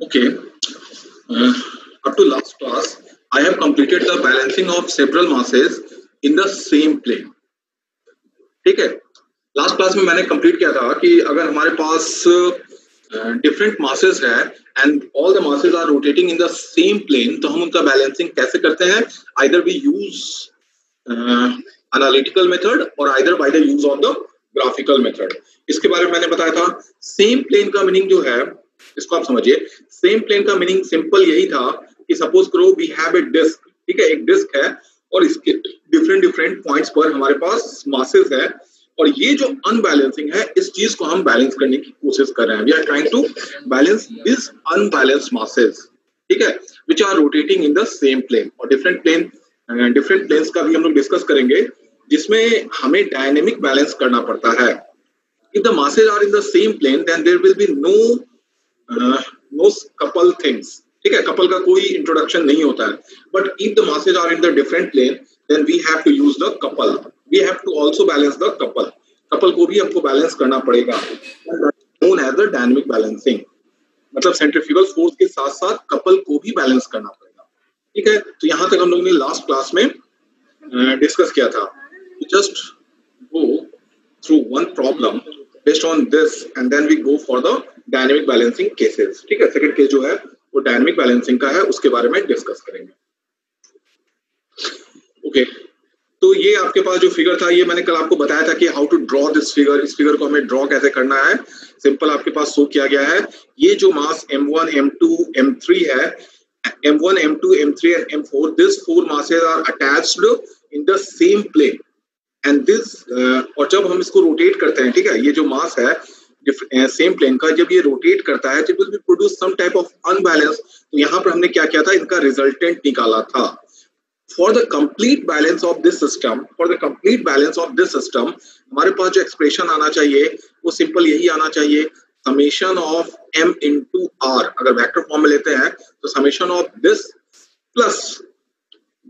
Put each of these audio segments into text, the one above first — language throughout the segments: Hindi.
Okay. Up to last class, I have completed the balancing of several masses in the same plane. ठीक है, लास्ट क्लास में मैंने कंप्लीट किया था कि अगर हमारे पास डिफरेंट मासेस है and all the masses are rotating in the same plane, तो हम उनका बैलेंसिंग कैसे करते हैं? Either we use analytical method और either by the use of the graphical method. इसके बारे में मैंने बताया था। सेम प्लेन का मीनिंग जो है, इसको आप समझिए। सेम प्लेन का मीनिंग सिंपल यही था कि सपोज करो वी हैव ए डिस्क, ठीक है, एक डिस्क है और इसके डिफरेंट डिफरेंट पॉइंट्स पर हमारे पास मासेस है, और ये जो अनबैलेंसिंग है इस चीज को हम बैलेंस करने की कोशिश कर रहे हैं। We are trying to balance this unbalanced masses, ठीक है, which are rotating in the same plane. और डिफरेंट प्लेन्स का भी हम लोग डिस्कस करेंगे, जिसमें हमें डायनेमिक बैलेंस करना पड़ता है। If the masses are in the same plane then there will be no couple things, ठीक है, कपल का कोई इंट्रोडक्शन नहीं होता है। But if the masses are in the different plane then we have to use the couple, we have to also balance the couple. Couple को भी हमको बैलेंस करना पड़ेगा, known as the dynamic balancing. मतलब सेंट्रीफ्यूगल फोर्स के साथ साथ कपल को भी बैलेंस करना पड़ेगा, ठीक है। तो यहाँ तक हम लोगों ने लास्ट क्लास में डिस्कस किया था। Just go through one problem based on this and then we go for the dynamic balancing cases, ठीक है। सेकंड केस जो है वो डायनेमिक बैलेंसिंग का है, उसके बारे में डिस्कस करेंगे। ओके, तो ये आपके पास जो फिगर था, ये मैंने कल आपको बताया था कि how to draw this figure. इस फिगर को हमें ड्रॉ कैसे करना है, सिंपल आपके पास शो किया गया है। ये जो मास M1, M2, M3 है, M1, M2, M3 and M4, this four masses are attached in the same plane and this, और जब हम इसको रोटेट करते हैं, ठीक है, ये जो मास है सेम प्लेन का, जब ये रोटेट करता है, it will be produce some type of unbalance. तो यहाँ पर हमने क्या किया था, इनका रिजल्टेंट निकाला था। For the complete balance of this system, हमारे पास जो एक्सप्रेशन आना चाहिए वो सिंपल यही आना चाहिए, summation of m into r। अगर वेक्टर फॉर्म में लेते हैं तो समेशन ऑफ दिस प्लस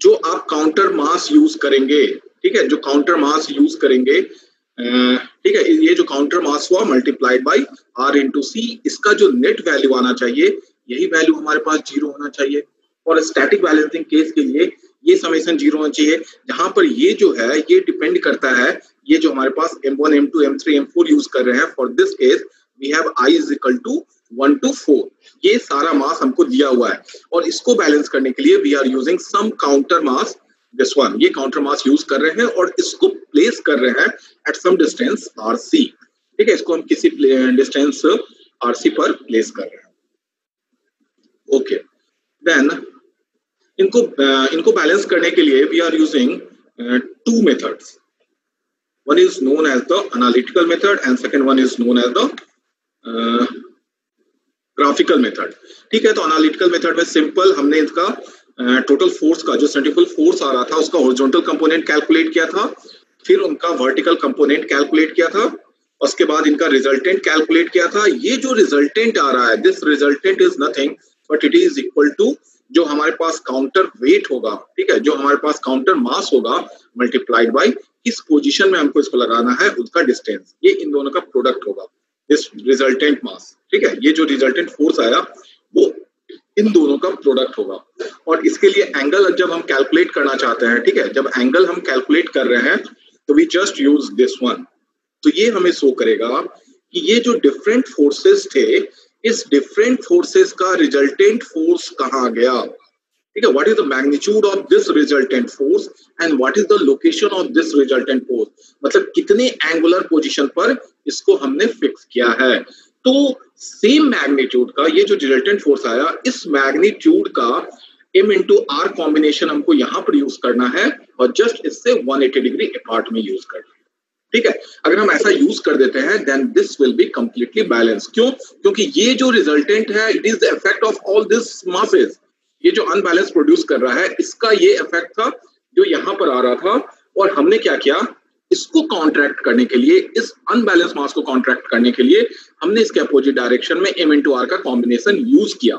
जो आप काउंटर मास यूज करेंगे, ठीक है, जो काउंटर मास यूज करेंगे, ठीक है, ये जो काउंटर मास हुआ मल्टीप्लाइड बाई r इंटू सी, इसका जो नेट वैल्यू आना चाहिए, यही वैल्यू हमारे पास 0 होना चाहिए। और स्टैटिक बैलेंसिंग केस के लिए ये समेशन 0 होना चाहिए, जहां पर ये जो है ये डिपेंड करता है, ये जो हमारे पास M1, M2, M3, M4 use कर रहे हैं। For this case we have I is equal to 1 to 4। ये सारा मास हमको दिया हुआ है और इसको बैलेंस करने के लिए we are using some counter mass, this one. ये काउंटर मास यूज कर रहे हैं और इसको प्लेस कर रहे हैं एट सम डिस्टेंस RC, ठीक है, इसको हम किसी डिस्टेंस RC पर प्लेस कर रहे हैं। ओके, देन इनको बैलेंस करने के लिए we are using two methods. One is known as the analytical method and second one is known as the graphical method, ठीक है। तो एनालिटिकल मेथड में सिंपल हमने इसका टोटल फोर्स का जो सेंट्रीफ्यूगल फोर्स आ रहा था उसका हॉरिजॉन्टल कंपोनेंट कैलकुलेट किया था, फिर उनका वर्टिकल कंपोनेंट कैलकुलेट किया था, उसके बाद इनका रिजल्टेंट कैलकुलेट किया था। ये जो रिजल्टेंट आ रहा है, this resultant is nothing but it is equal to जो हमारे पास काउंटर वेट होगा, ठीक है, जो हमारे पास काउंटर मास होगा मल्टीप्लाइड बाय किस पोजीशन में हमको इसको लगाना है उसका डिस्टेंस, ये इन दोनों का प्रोडक्ट होगा, दिस रिजल्टेंट मास, ठीक है। ये जो रिजल्टेंट फोर्स आया वो इन दोनों का प्रोडक्ट होगा। और इसके लिए एंगल जब हम कैलकुलेट करना चाहते हैं, ठीक है, जब एंगल हम कैलकुलेट कर रहे हैं तो we just use this one. तो ये हमें शो करेगा कि ये जो डिफरेंट फोर्सेस थे, इस डिफरेंट फोर्सेस का रिजल्टेंट फोर्स कहाँ गया, ठीक है। What is the magnitude of this resultant force and what is the location of this resultant force, मतलब कितने एंगुलर पोजीशन पर इसको हमने फिक्स किया है। तो सेम मैग्नीट्यूड का ये जो रिजल्टेंट फोर्स आया, इस मैग्नीट्यूड का m इंटू r कॉम्बिनेशन हमको यहाँ पर यूज करना है और जस्ट इससे 180 डिग्री अपार्ट में यूज करना है, ठीक है। अगर हम ऐसा यूज कर देते हैं then this will be completely balance. क्यों? क्योंकि ये जो रिजल्टेंट है it is the effect of all this masses. ये जो अनबैलेंस प्रोड्यूस कर रहा है इसका ये इफेक्ट था जो यहाँ पर आ रहा था, और हमने क्या किया, इसको कॉन्ट्रैक्ट करने के लिए, इस अनबैलेंस मास को कॉन्ट्रैक्ट करने के लिए हमने इसके अपोजिट डायरेक्शन में m इंटू r का कॉम्बिनेशन यूज किया,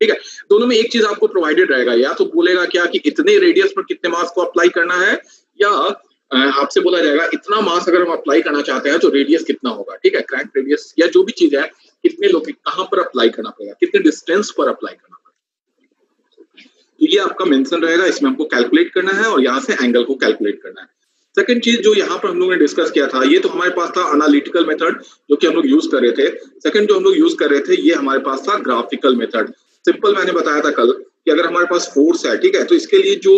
ठीक है। दोनों में एक चीज आपको प्रोवाइडेड रहेगा, या तो बोलेगा क्या कि इतने रेडियस पर कितने मास को अप्लाई करना है, या आपसे बोला जाएगा इतना मास अगर हम अप्लाई करना चाहते हैं तो रेडियस कितना होगा, ठीक है, क्रैंक रेडियस या जो भी चीज है, कितने लोग कहाँ पर अप्लाई करना पड़ेगा, कितने डिस्टेंस पर अप्लाई करना पड़ेगा, तो ये आपका मेंशन रहेगा, इसमें हमको कैलकुलेट करना है और यहाँ से एंगल को कैलकुलेट करना है। सेकंड चीज जो यहाँ पर हम लोगों ने डिस्कस किया था, ये तो हमारे पास था एनालिटिकल मेथड जो कि हम लोग यूज कर रहे थे। सेकंड जो हम लोग यूज कर रहे थे ये हमारे पास था ग्राफिकल मेथड। सिंपल मैंने बताया था कल कि अगर हमारे पास फोर्स है, ठीक है, तो इसके लिए जो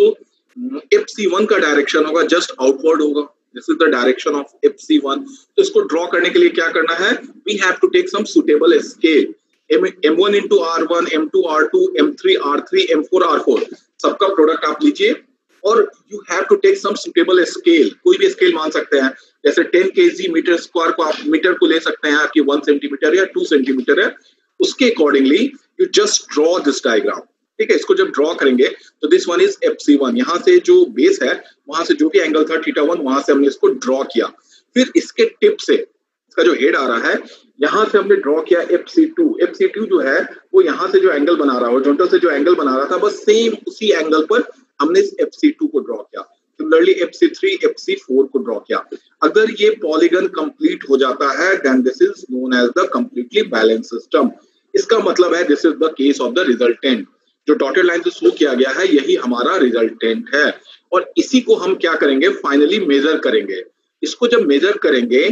FC1 का डायरेक्शन होगा जस्ट आउटवर्ड होगा, this is the direction of FC1। तो इसको ड्रॉ करने के लिए क्या करना है, we have to take some suitable scale, M1 into R1, M2 R2, M3 R3, M4 R4, सबका प्रोडक्ट आप लीजिए और you have to take some suitable scale, कोई भी स्केल मान सकते हैं, जैसे 10 kg मीटर स्क्वायर को आप मीटर को ले सकते हैं कि 1 सेंटीमीटर या 2 सेंटीमीटर है, उसके accordingly you just draw this diagram, ठीक है। इसको जब ड्रॉ करेंगे तो दिस वन इज FC1, यहाँ से जो बेस है वहां से जो भी एंगल था θ1 वहां से हमने इसको ड्रॉ किया, फिर इसके टिप से इसका जो हेड आ रहा है यहाँ से हमने ड्रॉ किया FC2 जो है वो यहाँ से जो एंगल बना रहा है, हॉरिजॉन्टल से जो एंगल बना रहा था, बस सेम उसी एंगल पर हमने इस FC2 को ड्रॉ किया। सिमिलरली FC3 FC4 को ड्रॉ किया। अगर ये पॉलीगन कंप्लीट हो जाता है then this is known as the completely balance system. इसका मतलब है this is the case of the resultant, जो डॉटेड लाइन से शो किया गया है यही हमारा रिजल्टेंट है, और इसी को हम क्या करेंगे, फाइनली मेजर करेंगे। इसको जब मेजर करेंगे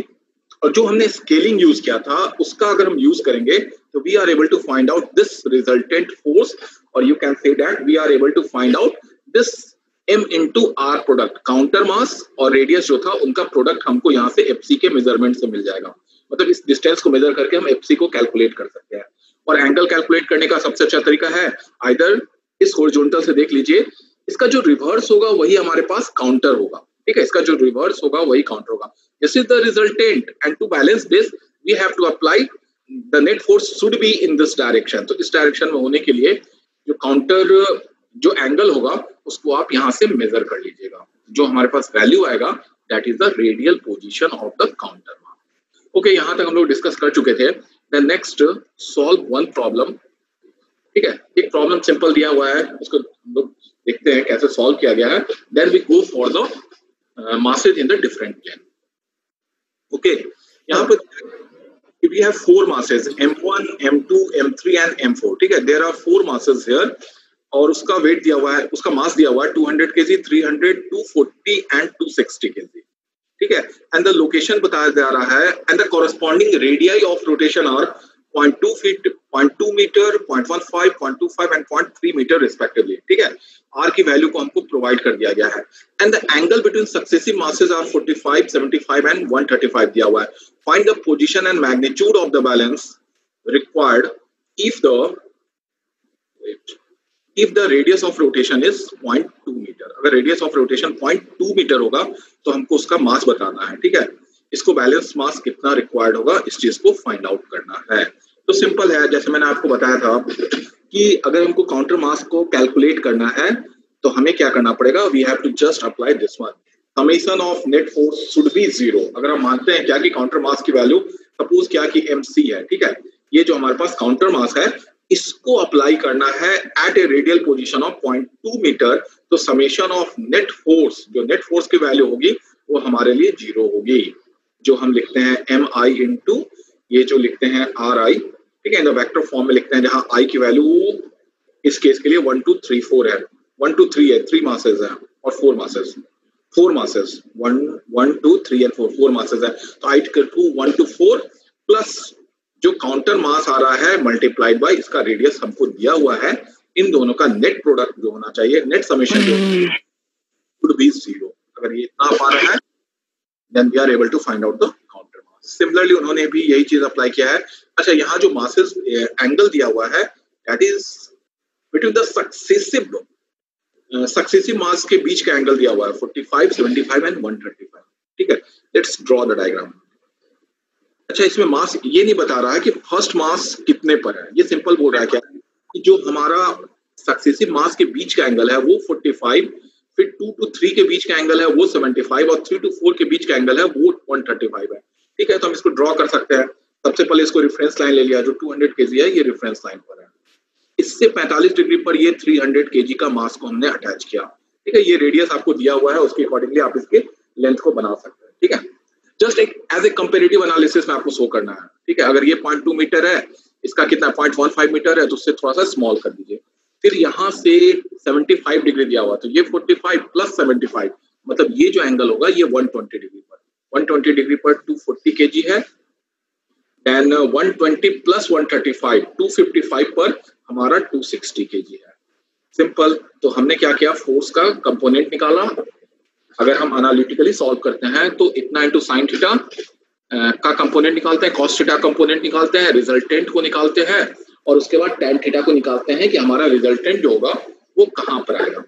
और जो हमने स्केलिंग यूज किया था उसका अगर हम यूज करेंगे तो we are able to find out this resultant force, और you can say that we are able to find out this M into R product, counter mass और रेडियस जो था उनका प्रोडक्ट हमको यहाँ से FC के मेजरमेंट से मिल जाएगा। मतलब इस डिस्टेंस को मेजर करके हम FC को कैलकुलेट कर सकते हैं। और एंगल कैलकुलेट करने का सबसे अच्छा तरीका है आइदर इस हॉरिजॉन्टल से देख लीजिए, इसका जो रिवर्स होगा वही हमारे पास काउंटर होगा, ठीक है, इसका जो रिवर्स होगा वही काउंटर होगा। This is the resultant and to balance this we have to apply the net force should be in this direction. तो इस डायरेक्शन में होने के लिए जो काउंटर जो एंगल होगा उसको आप यहाँ से मेजर कर लीजिएगा, जो हमारे पास वैल्यू आएगा that is the radial position of the counter mass. Okay, यहाँ तक हम लोग डिस्कस कर चुके थे। Then next solve one problem, ठीक है, एक प्रॉब्लम सिंपल दिया हुआ है, उसको हम लोग देखते हैं कैसे सॉल्व किया गया है। Then we go for the masses in the different plane. Okay, यहाँ पर we have 4 masses, M1, M2, M3 and M4, ठीक है, there are 4 masses here, और उसका वेट दिया हुआ है, उसका मास दिया हुआ है 200 kg, 300, 240 and 260 kg, ठीक है, एंड द लोकेशन बताया जा रहा है and the corresponding radii of rotation are 0.2 feet, 0.2 metre, 0.15, 0.25 and 0.3 metre respectively, ठीक है। आर की वैल्यू को हमको प्रोवाइड कर दिया गया है and the angle between successive masses are 45, 75 and 135 दिया हुआ है। Find the position and magnitude of the balance required if the radius of rotation is 0.2 metre. अगर रेडियस ऑफ रोटेशन 0.2 मीटर होगा तो हमको उसका मास बताना है, ठीक है। इसको बैलेंस मास कितना रिक्वायर्ड होगा इस चीज को फाइंड आउट करना है। तो सिंपल है, जैसे मैंने आपको बताया था कि अगर हमको काउंटर मास को कैलकुलेट करना है तो हमें क्या करना पड़ेगा, we have to just apply this one, summation of net force should be 0। अगर हम मानते हैं क्या कि काउंटर मास की वैल्यू सपोज क्या कि MC है, ठीक है, ये जो हमारे पास काउंटर मास है इसको अप्लाई करना है at a radial position of 0.2 metre, तो समेशन ऑफ नेट फोर्स, जो नेट फोर्स की वैल्यू होगी वो हमारे लिए 0 होगी, जो हम लिखते हैं MI इंटू ये जो लिखते हैं RI, ठीक है, इन द वेक्टर फॉर्म में लिखते हैं, जहां I की वैल्यू इस केस के लिए 1 2 3 4 है, 1 2 3 है, 3 मासेस है और 4 मासेस 1 2 3 एंड 4 मासेस है। तो I equal to 1 to 4 plus जो काउंटर मास आ रहा है मल्टीप्लाइड बाय इसका रेडियस हमको दिया हुआ है, इन दोनों का नेट प्रोडक्ट जो होना चाहिए, नेट समेशन जो शुड बी 0। अगर ये इतना आ रहा है then we are able to find out the counter mass. Similarly उन्होंने भी यही चीज अप्लाई किया है। अच्छा, यहाँ जो मासेस एंगल दिया हुआ है that is between the successive mass के बीच का एंगल दिया हुआ है 45, 75 एंड 135, ठीक है। Let's draw the diagram. अच्छा, इसमें मास ये नहीं बता रहा है कि फर्स्ट मास कितने पर है, ये सिंपल बोल रहा है क्या कि जो हमारा सक्सेसिव मास के बीच का एंगल है वो 45, फिर 2 to 3 के बीच का एंगल है वो 75 और 3 to 4 के बीच का एंगल है वो 135 है, ठीक है। तो हम इसको ड्रॉ कर सकते हैं। सबसे पहले इसको रेफरेंस लाइन ले लिया, जो 200 kg है ये रेफरेंस लाइन पर है, इससे 45 डिग्री पर ये 300 kg का मास को हमने अटैच किया, ठीक है। ये रेडियस आपको दिया हुआ है, उसके अकॉर्डिंगली आप इसके लेंथ को बना सकते हैं, ठीक है। जस्ट एक एज ए कंपेरेटिव एनालिसिस में आपको शो करना है, ठीक है। अगर ये 0.2 मीटर है, इसका कितना 0.15 मीटर है, तो उससे थोड़ा सा स्मॉल कर दीजिए। फिर यहाँ से 75 डिग्री दिया हुआ, तो ये 45 प्लस 75 मतलब ये जो एंगल होगा ये 120 डिग्री पर, 120 डिग्री पर 240 केजी है। देन 120 प्लस 135 255 पर हमारा 260 केजी है। सिंपल। तो हमने क्या किया, फोर्स का कंपोनेंट निकाला। अगर हम एनालिटिकली सॉल्व करते हैं तो इतना इंटू साइन थीटा का कंपोनेंट निकालते हैं, कॉस थीटा कंपोनेंट निकालते हैं, रिजल्टेंट को निकालते हैं, और उसके बाद टैन थीटा को निकालते हैं कि हमारा रिजल्टेंट जो होगा वो कहाँ पर आएगा।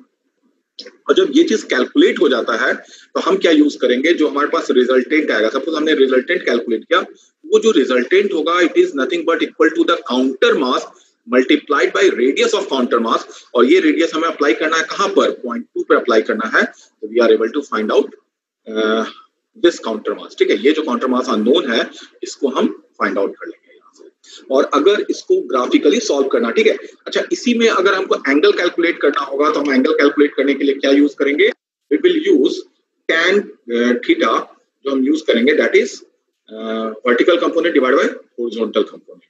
और जब ये चीज कैलकुलेट हो जाता है तो हम क्या यूज करेंगे, जो हमारे पास रिजल्टेंट आएगा, सपोज हमने रिजल्टेंट कैलकुलेट किया, वो जो रिजल्टेंट होगा it is nothing but equal to the counter mass multiplied by radius of counter mass. और ये रेडियस हमें अप्लाई करना है कहाँ पर, 0.2 पर अप्लाई करना है। तो we are able to find out this counter mass, ठीक है। ये जो काउंटर मास अननोन है इसको हम फाइंड आउट कर लेंगे यहाँ से। और अगर इसको ग्राफिकली सॉल्व करना, ठीक है। अच्छा, इसी में अगर हमको एंगल कैलकुलेट करना होगा तो हम एंगल कैलकुलेट करने के लिए क्या यूज करेंगे, we will use tan theta, जो हम यूज करेंगे that is vertical component divide by horizontal component,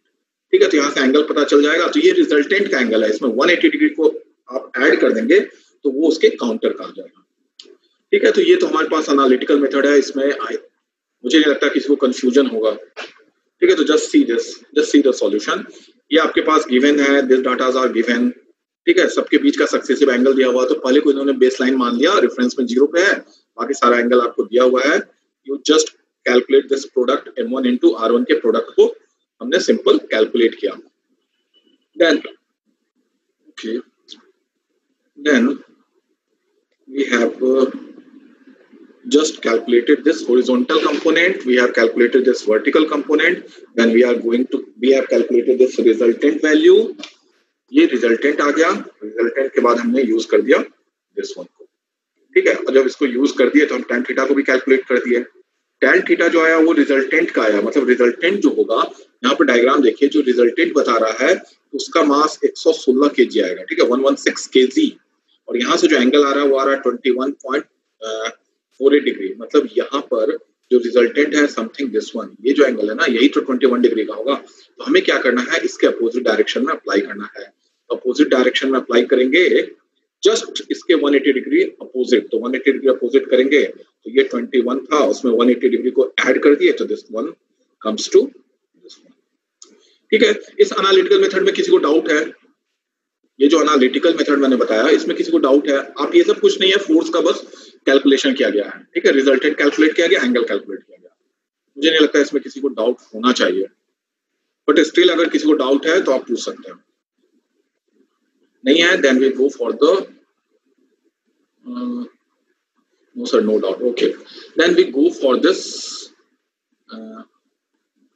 ठीक है। तो यहाँ से एंगल पता चल जाएगा। तो ये रिजल्टेंट का एंगल है, इसमें 180 डिग्री को आप ऐड कर देंगे तो वो उसके काउंटर का आ जाएगा, ठीक है। तो ये तो हमारे पास एनालिटिकल मेथड है, इसमें मुझे नहीं लगता किसी को कंफ्यूजन होगा, ठीक है। तो जस्ट सी द सॉल्यूशन। ये आपके पास गिवन है, दिस डाटाज आर गिवन, ठीक है। सबके बीच का सक्सेसिव एंगल दिया हुआ, तो पहले को इन्होंने बेस लाइन मान लिया, रेफरेंस में 0 पे है, बाकी सारा एंगल आपको दिया हुआ है। You just calculate this product M1 into R1 के प्रोडक्ट को हमने सिंपल कैलकुलेट किया। Then we have just calculated this horizontal component, we have calculated this vertical component, then we have calculated this resultant value। ये resultant आ गया, resultant के बाद हमने यूज कर दिया this one को, ठीक है। और जब इसको यूज कर दिए तो हम tan थीटा को भी कैलकुलेट कर दिए। tan थीटा जो आया वो रिजल्टेंट का आया, मतलब रिजल्टेंट जो होगा, यहाँ पर डायग्राम देखिए, जो रिजल्टेंट बता रहा है उसका मास 116 केजी आएगा, ठीक है, 116 केजी। और यहाँ से जो एंगल आ रहा है वो आ रहा है 21.48 डिग्री, मतलब यहाँ पर जो रिजल्टेंट है समथिंग दिस वन, ये जो एंगल है ना, यही तो 21 डिग्री का होगा। तो हमें क्या करना है, इसके अपोजिट डायरेक्शन में अप्लाई करना है। तो अपोजिट डायरेक्शन में अप्लाई करेंगे, जस्ट इसके 180 डिग्री अपोजिट, तो 180 डिग्री अपोजिट करेंगे तो ये 21 था, उसमें 180 डिग्री को ऐड कर दिए तो this one comes to this one, ठीक है। इस एनालिटिकल मेथड में किसी को डाउट है? ये जो एनालिटिकल मेथड मैंने बताया इसमें किसी को डाउट है? आप ये सब कुछ नहीं है, फोर्स का बस कैलकुलेशन किया गया है, ठीक है, रिजल्टेंट कैलकुलेट किया गया, एंगल कैलकुलेट किया गया। मुझे नहीं लगता इसमें किसी को डाउट होना चाहिए, बट स्टिल अगर किसी को डाउट है तो आप पूछ सकते हैं। नहीं है, then we go for the no sir, no doubt, okay. Then we go for this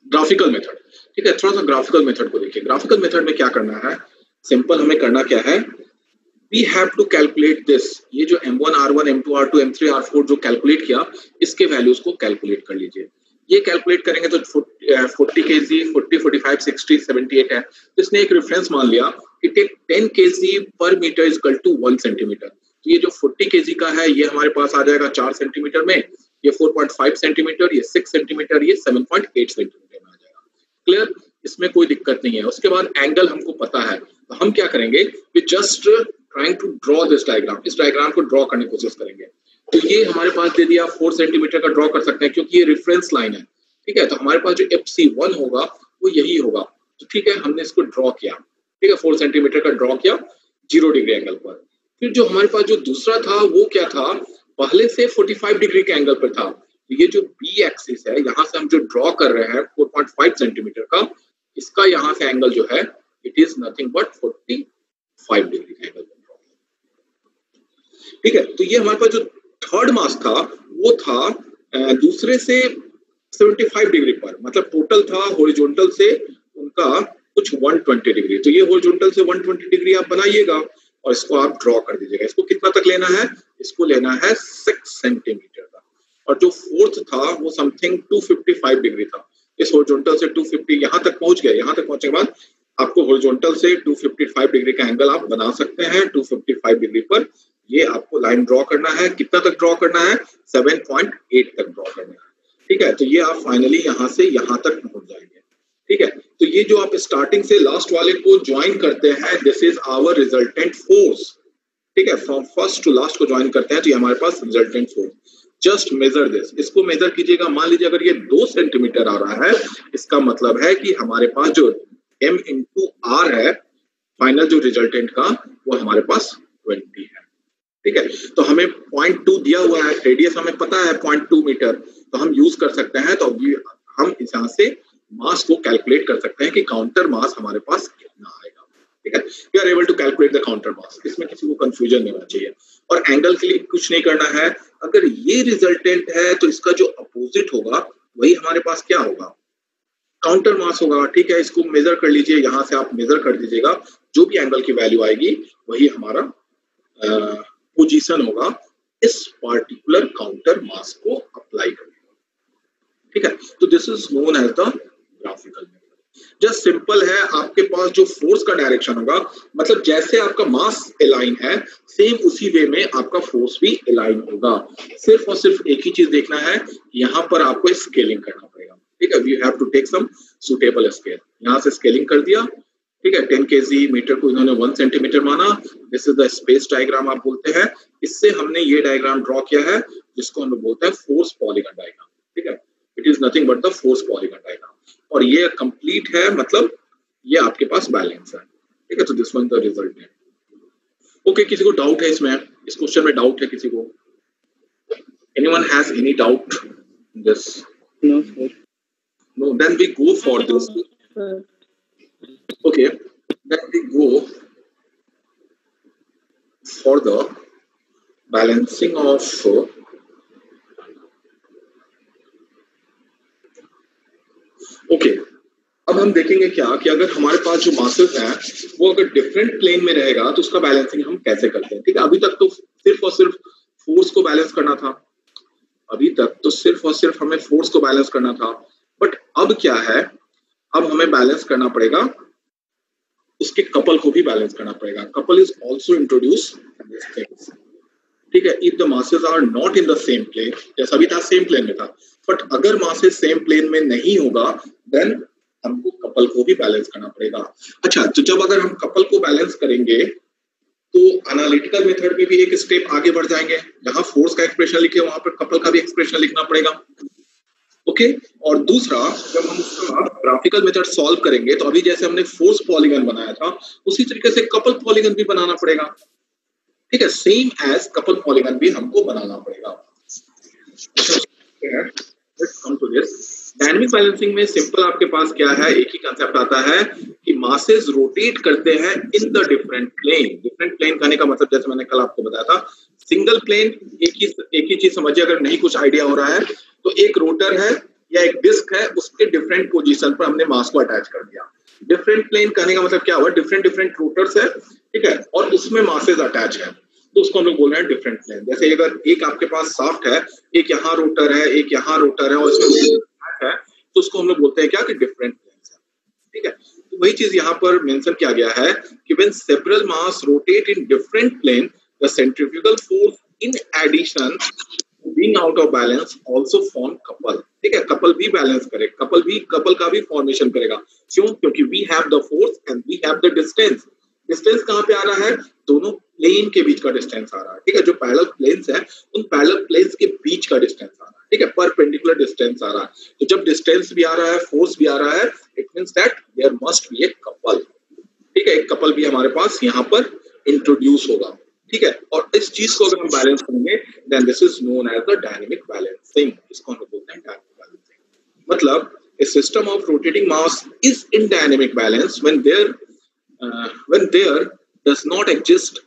graphical method, ठीक है। थोड़ा सा ग्राफिकल मेथड को देखिए। ग्राफिकल मेथड में क्या करना है, सिंपल हमें करना क्या है, we have to calculate this, ये जो M1 R1 M2 R2 M3 R4 जो कैलकुलेट किया, इसके वैल्यूज को कैलकुलेट कर लीजिए। ये कैलकुलेट करेंगे तो 40 kg 40 45 60 78 है। तो इसने एक रेफरेंस मान लिया कि 10 kg पर metre is equal to 1 centimetre. तो ये जो 40 kg का है ये हमारे पास आ जाएगा 4 सेंटीमीटर में, ये 4.5 सेंटीमीटर, ये 6 सेंटीमीटर, ये 7.8 सेंटीमीटर में आ जाएगा। क्लियर? इसमें कोई दिक्कत नहीं है। उसके बाद एंगल हमको पता है, तो हम क्या करेंगे, we just trying to draw this diagram, इस डायग्राम को ड्रॉ करने की कोशिश करेंगे। तो ये हमारे पास दे दिया 4 सेंटीमीटर का ड्रॉ कर सकते हैं क्योंकि ये रेफरेंस लाइन है, ठीक है। तो हमारे पास जो FC1 होगा वो यही होगा। तो ठीक है, हमने इसको ड्रॉ किया, ठीक है, 4 सेंटीमीटर का ड्रॉ किया 0 डिग्री एंगल पर। फिर जो हमारे पास जो दूसरा था वो क्या था, पहले से 45 डिग्री के एंगल पर था। तो ये जो B एक्सिस है, यहाँ से हम जो ड्रॉ कर रहे हैं 4.5 सेंटीमीटर का, इसका यहाँ से एंगल जो है it is nothing but 45 degree का एंगल, ठीक है। तो ये हमारे पास जो थर्ड मास था वो था दूसरे से 75 डिग्री पर, मतलब टोटल था हॉरिजॉन्टल से उनका कुछ 120 डिग्री। तो ये हॉरिजॉन्टल से 120 डिग्री आप बनाइएगा और इसको आप ड्रॉ कर दीजिएगा। इसको कितना तक लेना है, इसको लेना है 6 सेंटीमीटर का। और जो फोर्थ था वो समथिंग 255 डिग्री था। इस हॉरिजॉन्टल से 250 यहाँ तक पहुंच गए। यहाँ तक पहुंचने के बाद आपको हॉरिजॉन्टल से 255 डिग्री का एंगल आप बना सकते हैं। 255 डिग्री पर ये आपको लाइन ड्रॉ करना है, कितना तक ड्रॉ करना है, 7.8 तक ड्रॉ करना है। ठीक है, तो ये आप फाइनली यहाँ से यहाँ तक पहुंच जाएंगे। ठीक है, तो ये जो आप स्टार्टिंग से लास्ट वाले को ज्वाइन करते हैं, this is our resultant force. ठीक है, फ्रॉम फर्स्ट टू लास्ट को ज्वाइन करते हैं तो ये हमारे पास resultant force. Just measure this, इसको मेजर कीजिएगा। मान लीजिए अगर ये 2 सेंटीमीटर आ रहा है, इसका मतलब है कि हमारे पास जो m इंटू आर है फाइनल जो रिजल्टेंट का, वो हमारे पास 20 है। ठीक है, तो हमें 0.2 दिया हुआ है, रेडियस हमें पता है 0.2 मीटर, तो हम यूज कर सकते हैं। तो हम इस यहाँ से मास को कैलकुलेट कर सकते हैं कि काउंटर मास हमारे पास कितना आएगा। ठीक है, we are able to calculate the counter mass, इसमें किसी को कंफ्यूजन नहीं होना चाहिए। और एंगल के लिए कुछ नहीं करना है, अगर ये रिजल्टेंट है तो इसका जो अपोजिट होगा वही हमारे पास क्या होगा, काउंटर मास होगा। ठीक है, इसको मेजर कर लीजिए, यहाँ से आप मेजर कर दीजिएगा, जो भी एंगल की वैल्यू आएगी वही हमारा पोजीशन होगा इस पार्टिकुलर काउंटर मास को अप्लाई करने का। ठीक है, तो this is known as the graphical method. Just simple है, आपके पास जो फोर्स का डायरेक्शन होगा, मतलब जैसे आपका मास अलाइन है, सेम उसी वे में आपका फोर्स भी अलाइन होगा। सिर्फ और सिर्फ एक ही चीज देखना है, यहाँ पर आपको स्केलिंग करना पड़ेगा। ठीक है, we have to take some suitable scale. यहाँ से स्केलिंग कर दिया। ठीक है, 10 kg मीटर को इन्होंने 1 सेंटीमीटर माना। This is the space diagram आप बोलते हैं। इससे हमने ये डायग्राम ड्रॉ किया है जिसको हम बोलते हैं फोर्स पॉलीगन डायग्राम। ठीक है, it is nothing but the force polygon diagram, और ये कंप्लीट है, मतलब ये आपके पास बैलेंस है। ठीक है, तो दिस वन द रिजल्ट है। ओके, किसी को डाउट है इसमें, इस क्वेश्चन में डाउट है किसी को? Anyone has any doubt in this? No sir. No, then we go for this. Okay, then we go for the balancing of okay, अब हम देखेंगे क्या कि अगर हमारे पास जो मासेस हैं वो अगर डिफरेंट प्लेन में रहेगा तो उसका बैलेंसिंग हम कैसे करते हैं। ठीक है, अभी तक तो सिर्फ और सिर्फ फोर्स को बैलेंस करना था, अभी तक तो सिर्फ और सिर्फ हमें फोर्स को बैलेंस करना था, बट अब क्या है, अब हमें बैलेंस करना पड़ेगा, उसके कपल को भी बैलेंस करना पड़ेगा। Couple is also introduce this things. ठीक है, if the masses are not in the same plane, जैसा अभी था सेम प्लेन में था, बट अगर मासेस सेम प्लेन में नहीं होगा देन हमको कपल को भी बैलेंस करना पड़ेगा। अच्छा, तो जब अगर हम कपल को बैलेंस करेंगे तो एनालिटिकल मेथड में भी एक स्टेप आगे बढ़ जाएंगे। जहां फोर्स का एक्सप्रेशन लिखे वहां पर कपल का भी एक्सप्रेशन लिखना पड़ेगा। ओके, और दूसरा, जब हम उसका ग्राफिकल मेथड सॉल्व करेंगे तो अभी जैसे हमने फोर्स पॉलीगन बनाया था उसी तरीके से कपल पॉलीगन भी बनाना पड़ेगा। ठीक है, सेम एज कपल पॉलीगन भी हमको बनाना पड़ेगा। Let's come to this. Dynamic balancing में सिंपल आपके पास क्या है, एक ही कंसेप्ट आता है कि मासेस रोटेट करते हैं in the different plane. Different plane कहने का मतलब जैसे मैंने कल आपको बताया था, सिंगल प्लेन एक ही चीज समझिए। अगर नहीं कुछ आइडिया हो रहा है तो एक रोटर है या एक डिस्क है, उसके डिफरेंट पोजीशन पर हमने मास को अटैच कर दिया। डिफरेंट प्लेन कहने का मतलब क्या हुआ, डिफरेंट डिफरेंट रोटर्स है। ठीक है, और उसमें मासेस अटैच है, तो उसको हम लोग बोल रहे हैं डिफरेंट प्लेन। जैसे अगर एक आपके पास शाफ्ट है, एक यहाँ रोटर है, एक यहाँ रोटर है, और इसमें है, तो उसको हम लोग बोलते हैं क्या कि डिफरेंट प्लेन है। ठीक है, तो वही चीज यहाँ पर मेंशन किया गया है कि when several mass rotate in different plane the centrifugal force in addition being out of balance also form couple. ठीक है, कपल भी बैलेंस करे, कपल का भी फॉर्मेशन करेगा। क्यों? क्योंकि we have the force and we have the distance. Distance कहाँ पे आ रहा है, दोनों प्लेन के बीच का डिस्टेंस आ रहा है। ठीक है, जो पैरेलल प्लेन्स है उन पैरेलल प्लेन्स के बीच का डिस्टेंस आ रहा है। ठीक है, परपेंडिकुलर डिस्टेंस आ रहा है। तो जब डिस्टेंस भी आ रहा है, फोर्स भी आ रहा है, it means that there must be a couple. ठीक है, एक कपल भी हमारे पास यहाँ पर इंट्रोड्यूस होगा। ठीक है, और इस चीज को अगर हम बैलेंस करेंगे then this is known as the dynamic balancing. इसको हम बोलते हैं डायनामिक बैलेंसिंग। मतलब a system of rotating mass is in dynamic balance when there does not exist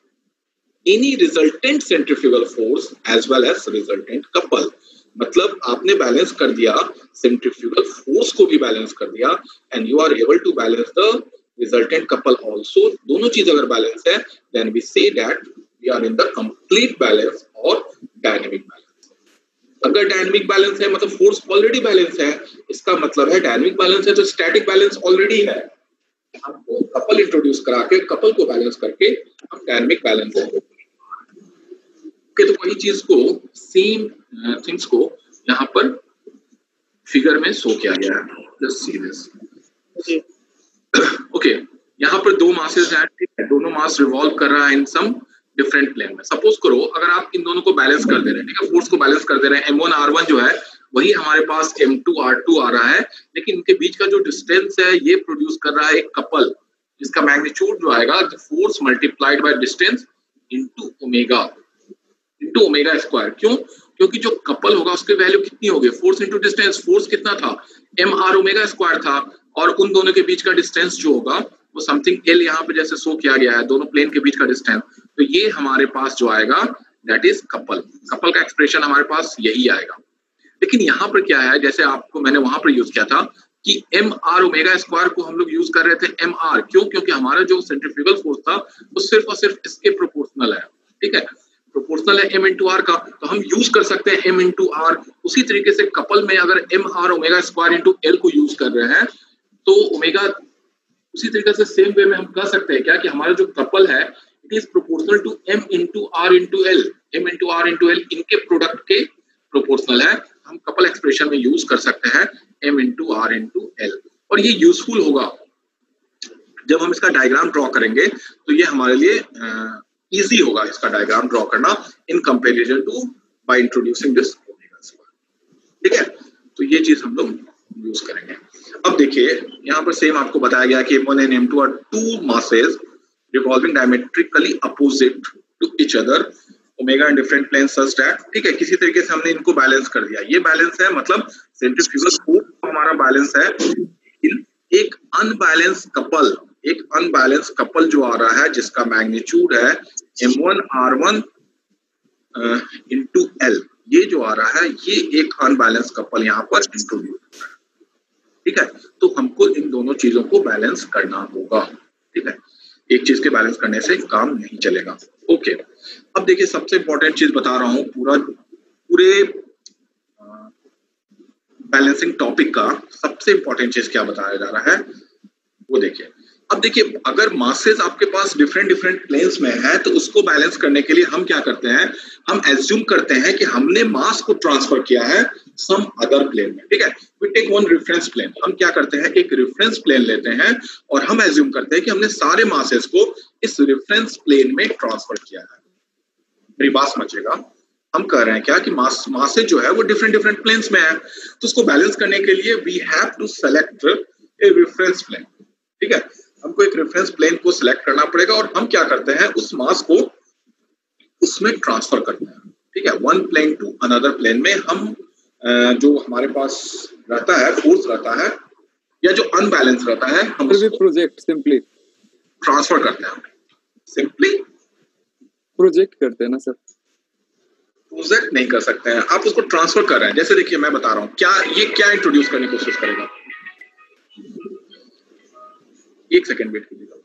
any resultant centrifugal force as well as resultant couple। मतलब आपने बैलेंस कर दिया, सेंट्रीफ्यूगल फोर्स को भी बैलेंस कर दिया, and you are able to balance the resultant couple also. दोनों चीज अगर बैलेंस है then we say that we are in the complete balance और डायनेमिक बैलेंस। अगर डायनेमिक बैलेंस है मतलब फोर्स ऑलरेडी बैलेंस है, इसका मतलब है डायनेमिक बैलेंस है तो स्टैटिक बैलेंस ऑलरेडी है। हमको कपल इंट्रोड्यूस करा के, कपल को बैलेंस करके हम डायनेमिक बैलेंस तो वही चीज को सेम थिंग्स को यहाँ पर फिगर में शो किया गया है। Just see this. ओके, यहाँ पर दो मासेस हैं, ठीक है, दोनों मास रिवॉल्व कर रहा है इन सम डिफरेंट प्लेन में। सपोज करो अगर आप इन दोनों को बैलेंस कर दे रहे हैं, ठीक है, फोर्स को बैलेंस कर दे रहे हैं, M1 R1 जो है वही हमारे पास M2 R2 आ रहा है, लेकिन इनके बीच का जो डिस्टेंस है ये प्रोड्यूस कर रहा है एक कपल, जिसका मैग्नीट्यूड जो आएगा force multiplied by distance into omega square. क्यों? क्योंकि जो कपल होगा उसकी वैल्यू कितनी होगी? Force into distance. फोर्स कितना था? mr ओमेगा स्क्वायर था, और उन दोनों के बीच का डिस्टेंस जो होगा वो समथिंग l यहाँ पे जैसे शो किया गया है, दोनों प्लेन के बीच का डिस्टेंस। तो ये हमारे पास जो आएगा दैट इज कपल का एक्सप्रेशन हमारे पास यही आएगा। लेकिन यहाँ पर क्या है, जैसे आपको मैंने वहां पर यूज किया था कि mr ओमेगा स्क्वायर को हम लोग यूज कर रहे थे mr, क्यों? क्योंकि हमारा जो सेंट्रीफ्यूगल फोर्स था वो सिर्फ और सिर्फ इसके प्रोपोर्शनल है, ठीक है, प्रोपोर्शनल है m इंटू आर का, तो हम यूज कर सकते हैं m इंटू आर। उसी तरीके से कपल में अगर mr omega square into L को यूज कर रहे हैं तो ओमेगा उसी तरीके से सेम वे में हम कह सकते हैं क्या कि हमारा जो कपल है it is proportional to m into r into l. m into r into l इनके प्रोडक्ट के प्रोपोर्शनल है, हम कपल एक्सप्रेशन में यूज कर सकते हैं m into r into l. और ये यूजफुल होगा जब हम इसका डायग्राम ड्रॉ करेंगे, तो ये हमारे लिए इजी होगा इसका डायग्राम ड्रॉ करना in comparison to by introducing this omega square, ठीक है। तो ये चीज हम लोग यूज करेंगे। अब देखिए यहाँ पर सेम आपको बताया गया कि M1 and M2 are two masses revolving diametrically opposite to each other, omega in different planes such that, ठीक है, किसी तरीके से हमने इनको बैलेंस कर दिया। ये बैलेंस है, मतलब सेंट्रीफ्यूगल फोर्स हमारा बैलेंस है। एक अनबैलेंस कपल जो आ रहा है जिसका मैग्नीट्यूड है M1 R1 इंटू L, ये जो आ रहा है ये एक अनबैलेंस कपल यहाँ पर इंट्रोड्यूस हो रहा है, ठीक है। तो हमको इन दोनों चीजों को बैलेंस करना होगा, ठीक है, एक चीज के बैलेंस करने से काम नहीं चलेगा। ओके, अब देखिए सबसे इंपॉर्टेंट चीज बता रहा हूं पूरे बैलेंसिंग टॉपिक का सबसे इंपॉर्टेंट चीज क्या बताया जा रहा है वो देखिए। अब देखिए अगर मासेस आपके पास डिफरेंट प्लेन्स में है तो उसको बैलेंस करने के लिए हम क्या करते हैं, हम एज्यूम करते हैं कि हमने मास को ट्रांसफर किया है सम अदर प्लेन में, ठीक है। We take one reference plane, हम क्या करते हैं एक रेफरेंस प्लेन लेते हैं और हम एज्यूम करते हैं कि हमने सारे मासेस को इस रेफरेंस प्लेन में ट्रांसफर किया है। मेरी बात समझिएगा, हम कह रहे हैं क्या कि मासेस जो है वो डिफरेंट प्लेन्स में है, तो उसको बैलेंस करने के लिए we have to select a reference plane, ठीक है। हमको एक रेफरेंस प्लेन को सिलेक्ट करना पड़ेगा और हम क्या करते हैं उस मास को उसमें ट्रांसफर करते हैं, ठीक है, one plane to another plane में। हम जो हमारे पास रहता है फोर्स रहता है या जो अनबैलेंस रहता है हम उसको प्रोजेक्ट सिंपली ट्रांसफर करते हैं। सिंपली प्रोजेक्ट करते हैं ना सर, प्रोजेक्ट नहीं कर सकते हैं, आप उसको ट्रांसफर कर रहे हैं। जैसे देखिए मैं बता रहा हूँ क्या इंट्रोड्यूस करने की कोशिश करेगा। एक सेकेंड वेट कीजिएगा।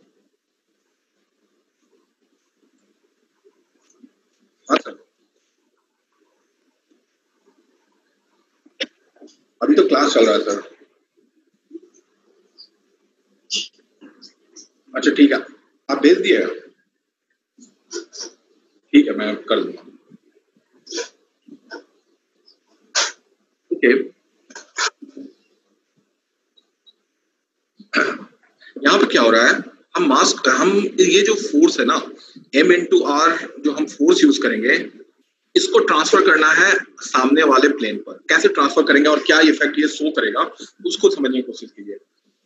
हाँ सर, अभी तो क्लास चल रहा है सर। अच्छा ठीक है, आप भेज दिएगा, ठीक है मैं कर दूंगा। ओके, यहाँ पे क्या हो रहा है, हम ये जो फोर्स है ना M इंटू आर जो हम फोर्स यूज करेंगे इसको ट्रांसफर करना है सामने वाले प्लेन पर। कैसे ट्रांसफर करेंगे और क्या इफेक्ट ये शो करेगा उसको समझने की कोशिश कीजिए।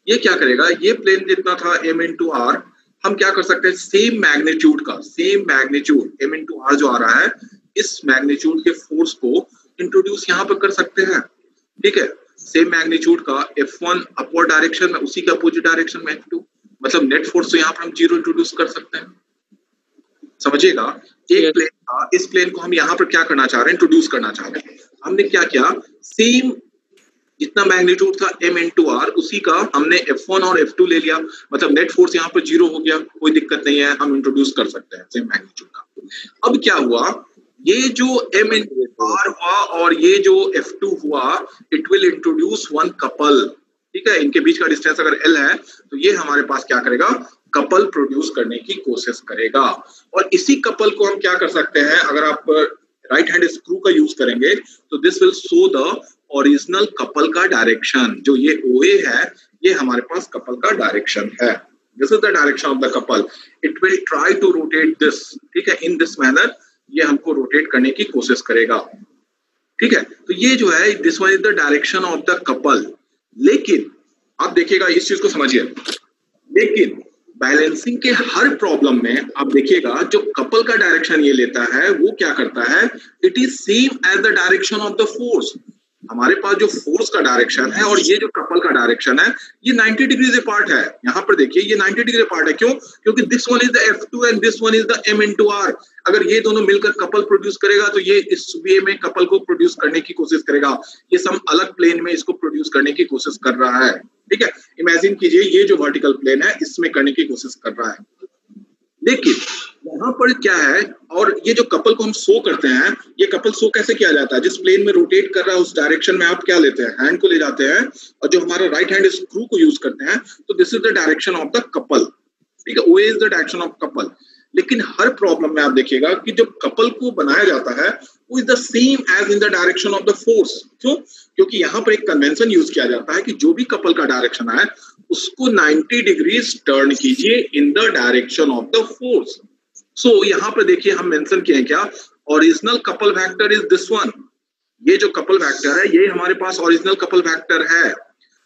ये क्या करेगा, ये प्लेन जितना था M इंटू आर, हम क्या कर सकते हैं same magnitude M into R जो आ रहा है इस मैग्नीट्यूड के फोर्स को इंट्रोड्यूस यहाँ पर कर सकते हैं, ठीक है। सेम मैग्नीट्यूड का F1 अपवर्ड डायरेक्शन में, उसी के अपोजिट डायरेक्शन में F2, मतलब नेट फोर्स तो यहाँ पर हम 0 इंट्रोड्यूस कर सकते हैं। समझिएगा, एक प्लेन था, इस प्लेन को हम यहाँ पर क्या करना चाह रहे हैं, इंट्रोड्यूस करना चाह रहे हैं। हमने क्या किया, सेम जितना मैग्नीट्यूड था M इंटू आर उसी का हमने F1 और F2 ले लिया, मतलब नेट फोर्स यहाँ पर 0 हो गया, कोई दिक्कत नहीं है, हम इंट्रोड्यूस कर सकते हैं सेम मैग्नीट्यूड का। अब क्या हुआ, ये जो M इंटू आर हुआ और ये जो F2 हुआ, it will introduce one couple, ठीक है। इनके बीच का डिस्टेंस अगर L है तो ये हमारे पास क्या करेगा, कपल प्रोड्यूस करने की कोशिश करेगा। और इसी कपल को हम क्या कर सकते हैं, अगर आप राइट हैंड स्क्रू का यूज करेंगे तो this will show the original couple का डायरेक्शन। जो ये OA है ये हमारे पास कपल का डायरेक्शन है। This is the direction of the couple. It will try to rotate this, ठीक है, इन दिस मैनर। ये हमको रोटेट करने की कोशिश करेगा, ठीक है। तो ये जो है this one is the direction of the couple. लेकिन आप देखिएगा, इस चीज को समझिए, लेकिन बैलेंसिंग के हर प्रॉब्लम में आप देखिएगा जो कपल का डायरेक्शन ये लेता है वो क्या करता है, it is same as the direction of the force. हमारे पास जो फोर्स का डायरेक्शन है और ये जो कपल का डायरेक्शन है ये 90 डिग्रीज अपार्ट है। यहाँ पर देखिए ये 90 डिग्री अपार्ट है। क्यों? क्योंकि this one is the F2 and this one is the M×R। अगर ये दोनों मिलकर कपल प्रोड्यूस करेगा तो ये इस वे में कपल को प्रोड्यूस करने की कोशिश करेगा। ये सम अलग प्लेन में इसको प्रोड्यूस करने की कोशिश कर रहा है, ठीक है। इमेजिन कीजिए ये जो वर्टिकल प्लेन है इसमें करने की कोशिश कर रहा है। लेकिन यहाँ पर क्या है, और ये जो कपल को हम शो करते हैं, ये कपल शो कैसे किया जाता है, जिस प्लेन में रोटेट कर रहा है उस डायरेक्शन में आप क्या लेते हैं, हैंड को ले जाते हैं, और जो हमारा राइट हैंड स्क्रू को यूज करते हैं, तो this is the direction of the couple, ठीक है। OA is the direction of couple. लेकिन हर प्रॉब्लम में आप देखिएगा कि जब कपल को बनाया जाता है वो is the same as in the direction of the force. क्यों? क्योंकि यहाँ पर एक कन्वेंशन यूज किया जाता है कि जो भी कपल का डायरेक्शन है उसको 90 डिग्रीज टर्न कीजिए in the direction of the force. So यहाँ पर देखिए हम मेंशन किए हैं क्या, original couple vector is this one. ये जो कपल वेक्टर है ये हमारे पास ओरिजिनल कपल वेक्टर है।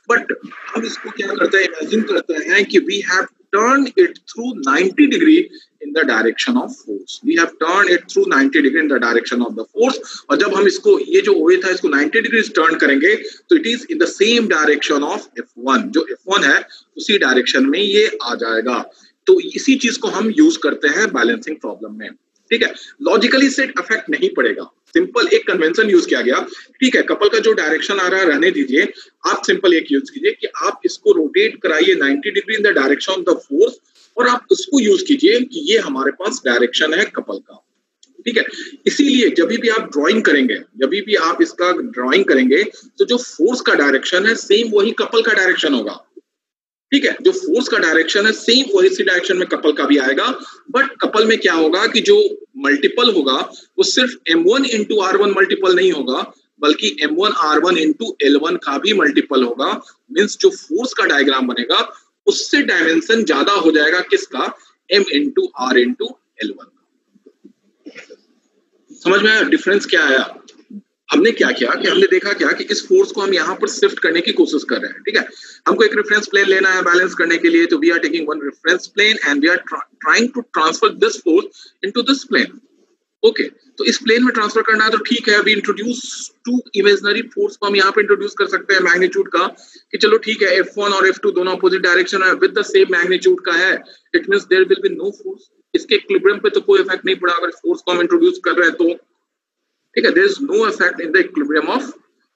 बट हम इसको क्या करते हैं, इमेजिन करते हैं कि we have turned it through 90 degree in the direction of force. We have turned it through 90 degree in the direction of the force. और जब हम इसको, ये जो OA था इसको 90 डिग्री टर्न करेंगे तो it is in the same direction of F1। जो F1 है उसी डायरेक्शन में ये आ जाएगा। तो इसी चीज को हम यूज करते हैं बैलेंसिंग प्रॉब्लम में, ठीक है। लॉजिकली से इफेक्ट नहीं पड़ेगा, सिंपल एक कन्वेंशन यूज किया गया, ठीक है। कपल का जो डायरेक्शन आ रहा है रहने दीजिए, आप सिंपल एक यूज कीजिए कि आप इसको रोटेट कराइए 90 degree in the direction of the force, और आप उसको यूज कीजिए कि ये हमारे पास डायरेक्शन है कपल का, ठीक है। इसीलिए जब भी आप ड्राइंग करेंगे, जब भी आप इसका ड्राइंग करेंगे तो जो फोर्स का डायरेक्शन है सेम वही कपल का डायरेक्शन होगा, ठीक है। जो फोर्स का डायरेक्शन है सेम वही सी डायरेक्शन में कपल का भी आएगा। बट कपल में क्या होगा कि जो मल्टीपल होगा वो सिर्फ M1 into R1 मल्टीपल नहीं होगा, बल्कि M1 R1 into L1 का भी मल्टीपल होगा। मींस जो फोर्स का डायग्राम बनेगा उससे डायमेंशन ज्यादा हो जाएगा, किसका, M into R into L1 का। समझ में आया डिफरेंस क्या आया? हमने क्या किया कि हमने देखा क्या कि इस फोर्स को हम यहाँ पर शिफ्ट करने की कोशिश कर रहे हैं, ठीक है। हमको एक रेफरेंस प्लेन लेना है बैलेंस करने के लिए, तो we are taking one reference plane and we are trying to transfer this force into this plane. Okay, तो इस प्लेन में ट्रांसफर करना है तो ठीक है, we introduce two imaginary force को हम यहाँ पे इंट्रोड्यूस कर सकते हैं मैग्नीट्यूड का, कि चलो ठीक है F1 और F2 दोनों अपोजिट डायरेक्शन है, विद द सेम मैग्नीट्यूड का है, it means there will be no force. इसके इक्विलिब्रियम पे तो कोई इफेक्ट नहीं पड़ा अगर फोर्स को हम इंट्रोड्यूस कर रहे हैं तो, ठीक है। There is no effect in the equilibrium of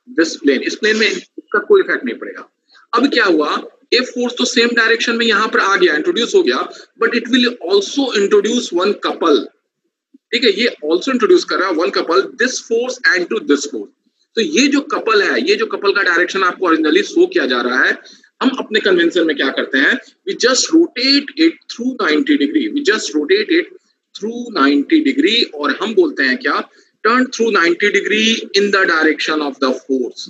this plane. इस प्लेन में इसका कोई इफेक्ट नहीं पड़ेगा। अब क्या हुआ, F फोर्स तो सेम डायरेक्शन में यहाँ पर आ गया, इंट्रोड्यूस हो गया, but it will also introduce one couple, ठीक है। ये ऑल्सो इंट्रोड्यूस कर रहा है one couple, this force and to this force. तो ये जो कपल है, ये जो कपल का डायरेक्शन आपको ओरिजिनली शो किया जा रहा है, हम अपने कन्वेंशन में क्या करते हैं, we just rotate it through 90 degree, we just rotate it through 90 degree, और हम बोलते हैं क्या, turn through 90 degree in the direction of the force.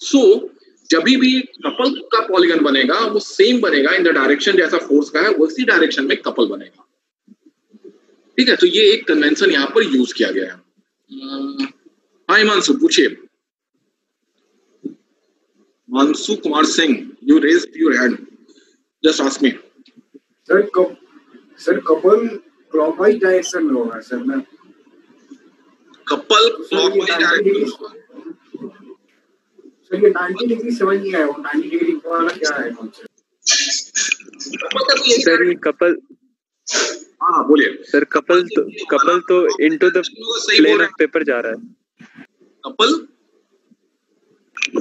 So जब भी कपल का पॉलीगन बनेगा वो सेम बनेगा इन द डायरेक्शन जैसा फोर्स का है, उसी डायरेक्शन में कपल बनेगा, ठीक है। तो ये एक कन्वेंशन यहाँ पर यूज किया गया है। हाँ हिमांशु पूछिए। Mansu Kumar Singh, you raised your hand, just ask me. Sir couple clockwise direction में होगा सर ना? कपल क्लॉकवाइज डायरेक्शन होगा सर। ये 90 डिग्री समझ नहीं आया, वो 90 डिग्री वाला क्या है कॉन्सेप्ट? सर ये कपल, हाँ बोलिए सर कपल तो into the plane of paper जा रहा है। Couple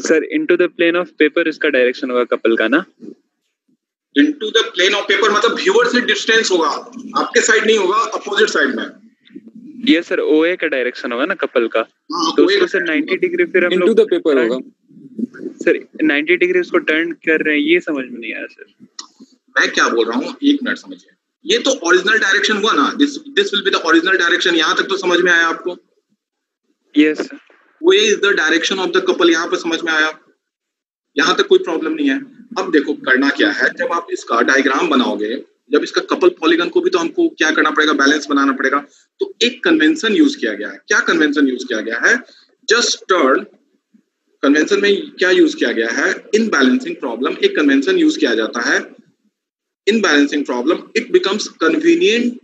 sir into the plane of paper इसका डायरेक्शन होगा कपल का ना? Into the plane of paper मतलब व्यूअर से डिस्टेंस होगा, आपके साइड नहीं होगा, अपोजिट साइड में। ये सर OA का डायरेक्शन होगा ना कपल का, तो उसको सर 90 डिग्री फिर हम लोग इनटू द पेपर होगा सर 90 डिग्री उसको टर्न कर रहे हैं, ये समझ में नहीं आया सर। मैं क्या बोल रहा हूँ, एक मिनट समझिए। ये तो ओरिजिनल डायरेक्शन हुआ ना, this will be the original direction. यहाँ तक तो समझ में आया आपको? Yes sir. Way is the direction of the couple, यहाँ पर समझ में आया? यहाँ तक कोई प्रॉब्लम नहीं है। अब देखो करना क्या है, जब आप इसका डायग्राम बनाओगे, जब इसका कपल पॉलीगन को भी तो हमको क्या करना पड़ेगा, बैलेंस बनाना पड़ेगा। तो एक कन्वेंशन यूज किया गया है। क्या कन्वेंशन यूज किया गया है? Just turn. कन्वेंशन में क्या यूज किया गया है? इन बैलेंसिंग प्रॉब्लम एक कन्वेंशन यूज किया जाता है। In balancing problem it becomes convenient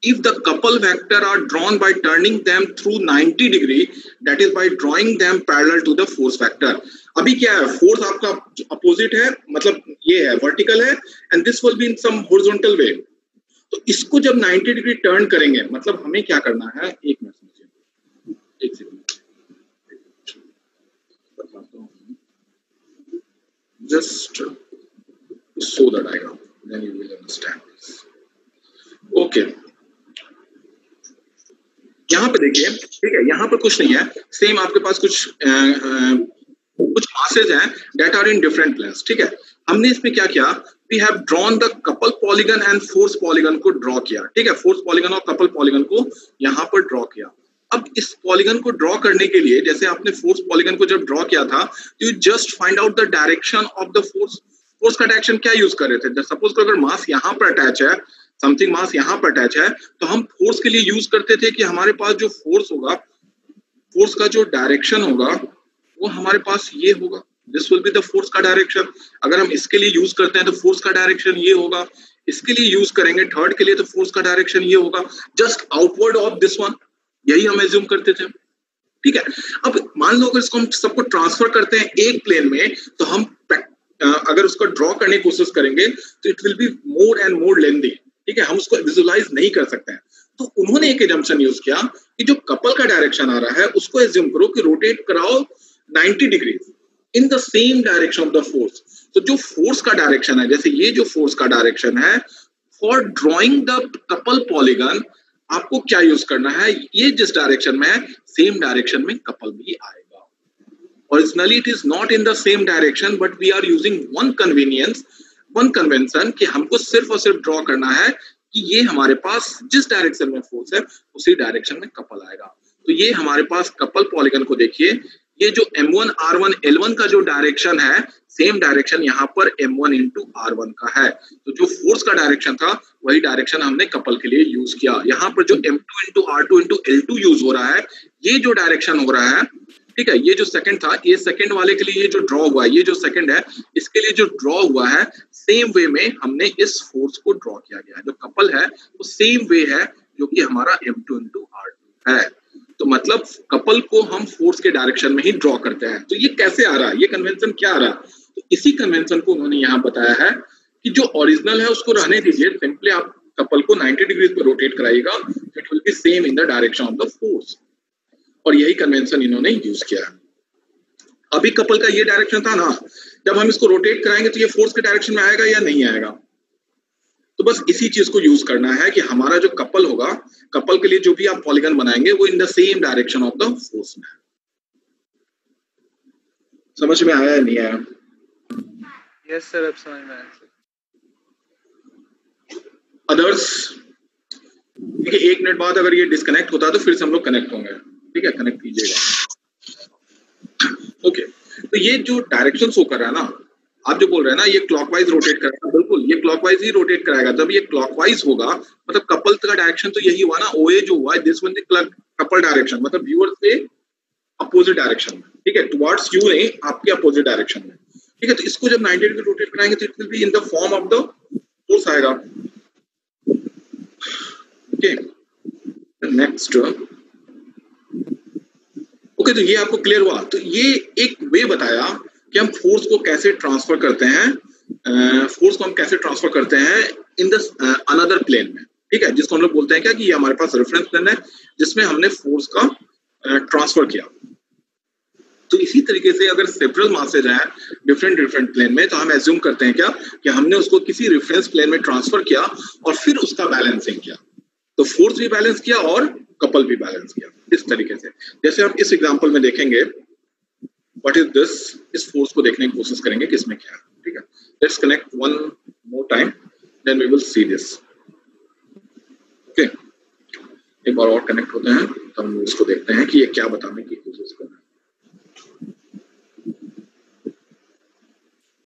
if the couple vector are drawn by turning them through 90 degree, that is by drawing them parallel to the force vector. अभी क्या है, फोर्स आपका अपोजिट है, मतलब ये है वर्टिकल है, and this will be in some horizontal way. तो इसको जब 90 डिग्री टर्न करेंगे, मतलब हमें क्या करना है, एक मिनट समझिए, एक सेकंड बताता हूँ, just show the diagram, then you will understand this. Okay. यहाँ पे देखिए, ठीक है, यहाँ पर कुछ नहीं है, सेम आपके पास कुछ मासेज हैं that are in different planes, ठीक है। हमने इसमें क्या किया, we have drawn the couple polygon and force polygon को ड्रॉ किया, ठीक है, फोर्स पॉलीगन और कपल पॉलीगन को यहाँ पर ड्रॉ किया। अब इस पॉलीगन को ड्रॉ करने के लिए, जैसे आपने फोर्स पॉलीगन को जब ड्रॉ किया था, you just find out the direction of the force. Force का डायरेक्शन क्या यूज कर रहे थे? सपोज अगर मास यहाँ पर अटैच है, समथिंग मास यहाँ पर अटैच है, तो हम फोर्स के लिए यूज करते थे कि हमारे पास जो फोर्स होगा, फोर्स का जो डायरेक्शन होगा वो हमारे पास ये होगा, this will be the force का डायरेक्शन। अगर हम इसके लिए यूज करते हैं तो फोर्स का डायरेक्शन ये होगा, इसके लिए यूज करेंगे थर्ड के लिए तो फोर्स का डायरेक्शन ये होगा, just outward of this one, यही हम एज्यूम करते थे, ठीक है। अब मान लो अगर इसको हम सबको ट्रांसफर करते हैं एक प्लेन में, तो हम अगर उसको ड्रॉ करने की कोशिश करेंगे तो it will be more and more lengthy, ठीक है, हम उसको विजुअलाइज नहीं कर सकते हैं। तो उन्होंने एक एजम्पशन यूज किया कि जो कपल का डायरेक्शन आ रहा है उसको एज्यूम करो कि रोटेट कराओ 90 degree in the same direction of the force. तो जो फोर्स का डायरेक्शन है, जैसे ये जो फोर्स का डायरेक्शन है, for drawing the couple polygon आपको क्या यूज करना है, ये जिस डायरेक्शन में है सेम डायरेक्शन में कपल भी आएगा। Originally it is not in the same direction, but we are using one convention कि हमको सिर्फ और सिर्फ ड्रॉ करना है कि ये हमारे पास जिस डायरेक्शन में फोर्स है उसी डायरेक्शन में कपल आएगा। तो ये हमारे पास कपल पॉलीगन को देखिए, ये जो M1 R1 L1 का जो डायरेक्शन है, सेम डायरेक्शन यहाँ पर M1 into R1 का है। तो जो फोर्स का डायरेक्शन था वही डायरेक्शन हमने कपल के लिए यूज किया। यहाँ पर जो M2 into R2 into L2 use हो रहा है, ये जो डायरेक्शन हो रहा है, ठीक है, ये जो सेकंड था, ये सेकंड वाले के लिए ये जो ड्रॉ हुआ है, ये जो सेकंड है, इसके लिए जो ड्रॉ हुआ है, सेम वे में हमने इस फोर्स को ड्रॉ किया गया है। जो कपल है वो सेम वे है जो कि हमारा M2 into R2 है। तो मतलब कपल को हम फोर्स के डायरेक्शन में ही ड्रॉ करते हैं। तो ये कैसे आ रहा है, ये कन्वेंशन क्या आ रहा है? तो इसी कन्वेंशन को उन्होंने यहाँ बताया है कि जो ओरिजिनल है उसको रहने दीजिए, सिंपली आप कपल को 90 डिग्री पर रोटेट कराइएगा, it will be same in the direction of the force. और यही कन्वेंशन इन्होंने यूज किया है। अभी कपल का ये डायरेक्शन था ना, जब हम इसको रोटेट कराएंगे तो ये फोर्स के डायरेक्शन में आएगा या नहीं आएगा? तो बस इसी चीज को यूज करना है कि हमारा जो कपल होगा, कपल के लिए जो भी आप पॉलीगन बनाएंगे वो इन the same direction of the force में। समझ में आया या नहीं आया? यस सर, अब समझ में आया। अदर्स, ठीक है, 1 मिनट बाद अगर ये डिस्कनेक्ट होता है तो फिर से हम लोग कनेक्ट होंगे, ठीक है, कनेक्ट कीजिएगा। ओके, तो ये जो डायरेक्शन शो कर रहा है ना, आप जो बोल रहे हैं ना ये क्लॉकवाइज रोटेट करेगा, बिल्कुल ये क्लॉकवाइज ही रोटेट कराएगा। जब ये क्लॉकवाइज होगा मतलब कपल का डायरेक्शन तो यही हुआ ना, ओए जो हुआ this one the couple direction, मतलब व्यूअर से अपोजिट डायरेक्शन में, ठीक है, टुवर्ड्स यू नहीं, आपके अपोजिट डायरेक्शन में, ठीक है। तो इसको जब 90 डिग्री रोटेट कराएंगे तो it will be in the form of the force आएगा। ओके, नेक्स्ट, ओके, तो ये आपको क्लियर हुआ। तो ये एक वे बताया कि हम फोर्स को कैसे ट्रांसफर करते हैं, फोर्स को हम कैसे ट्रांसफर करते हैं इन द अनदर प्लेन में, ठीक है, जिसको हम लोग बोलते हैं क्या कि ये हमारे पास रेफरेंस प्लेन है जिसमें हमने फोर्स का ट्रांसफर किया। तो इसी तरीके से अगर सेवरल मासेज हैं डिफरेंट प्लेन में, तो हम एज्यूम करते हैं क्या कि हमने उसको किसी रेफरेंस प्लेन में ट्रांसफर किया और फिर उसका बैलेंसिंग किया। तो फोर्स भी बैलेंस किया और कपल भी बैलेंस किया इस तरीके से। जैसे आप इस एग्जांपल में देखेंगे, व्हाट इज दिस, इस फोर्स को देखने की कोशिश करेंगे कि इसमें क्या है, ठीक है। Let's connect one more time, then we will see this. Okay. एक बार और कनेक्ट होते हैं तो हम इसको देखते हैं कि ये क्या बताने की कोशिश